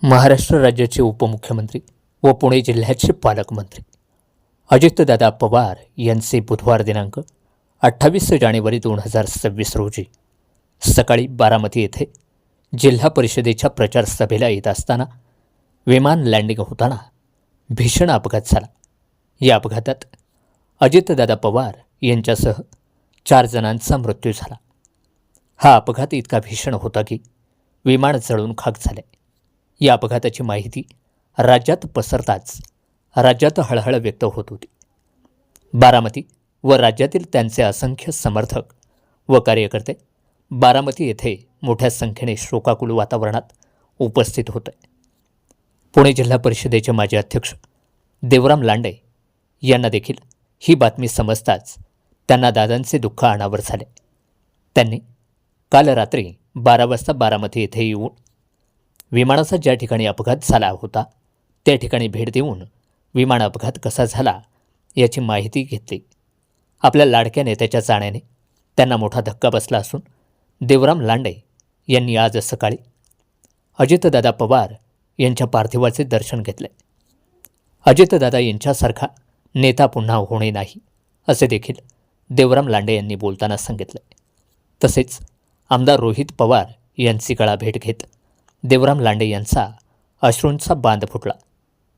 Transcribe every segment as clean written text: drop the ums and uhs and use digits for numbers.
महाराष्ट्र राज्याचे उपमुख्यमंत्री व पुणे जिल्ह्याचे पालकमंत्री अजितदादा पवार यांचे बुधवार दिनांक 28 जानेवारी 2026 रोजी सकाळी बारामती येथे जिल्हा परिषदेच्या प्रचार सभेला येत असताना विमान लँडिंग होताना भीषण अपघात झाला। या अपघातात अजितदादा पवार यांच्यासह 4 जणांचा मृत्यू झाला। हा अपघात इतका भीषण होता की विमान जळून खाक झाले। या अपघाताची माहिती राज्यात पसरताच राज्यात हळहळ व्यक्त होत होती। बारामती व राज्यातील त्यांचे असंख्य समर्थक व कार्यकर्ते बारामती येथे मोठ्या संख्येने शोकाकुल वातावरणात उपस्थित होते। पुणे जिल्हा परिषदेचे माजी अध्यक्ष देवराम लांडे यांना देखील ही बातमी समजताच त्यांना दादांचे दुःख अनावर झाले। त्यांनी काल रात्री 12 वाजता बारामती येथे येऊन विमानाचा ज्या ठिकाणी अपघात झाला होता त्या ठिकाणी भेट देऊन विमान अपघात कसा झाला याची माहिती घेतली। आपल्या लाडक्या नेत्याच्या जाण्याने त्यांना मोठा धक्का बसला असून देवराम लांडे यांनी आज सकाळी अजितदादा पवार यांच्या पार्थिवाचे दर्शन घेतले। अजितदादा यांच्यासारखा नेता पुन्हा होणे नाही असे देखील देवराम लांडे यांनी बोलताना सांगितले। तसेच आमदार रोहित पवार यांची गळा भेट घेत देवराम लांडे यांचा अश्रूंचा बांध फुटला।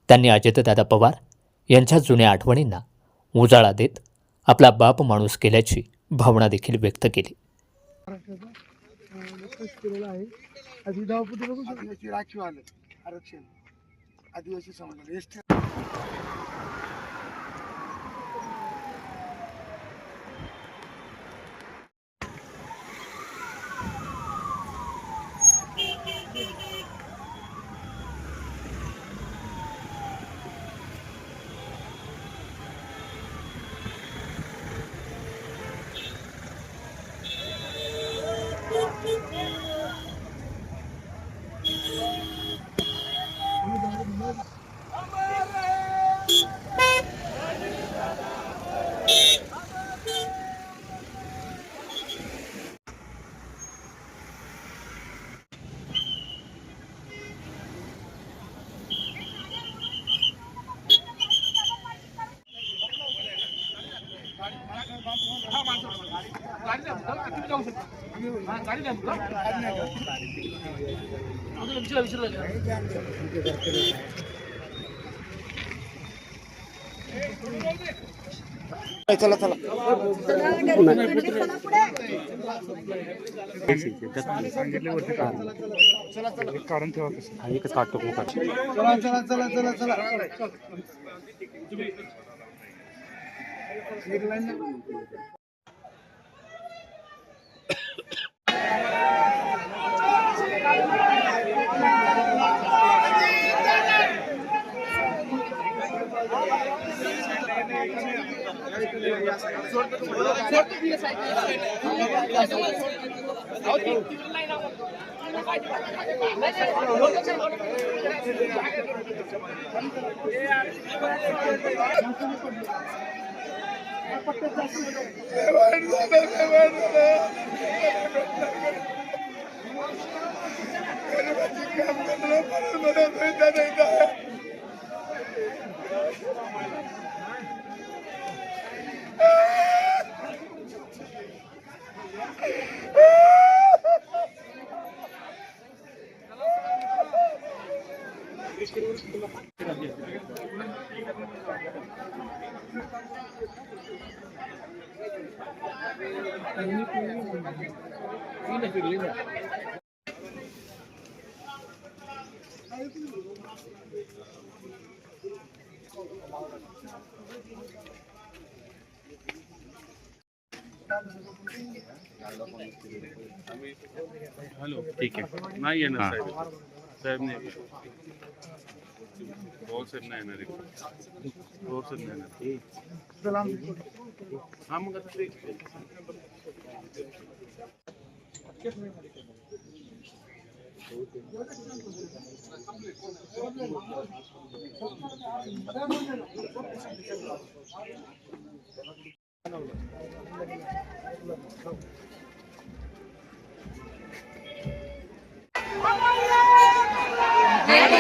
त्यांनी अजितदादा पवार यांच्या जुन्या आठवणींना उजाळा देत आपला बाप माणूस केल्याची भावना देखील व्यक्त केली। आदिवासी समाजाला चला चला काढून ठेवा एकच काढतो चला चला चला चला चला हेलो ठीक है नाही येणार साहेब साहेब नाही बहुत साहेब नाही येणार बहुत साहेब नाही येणार हा मग आता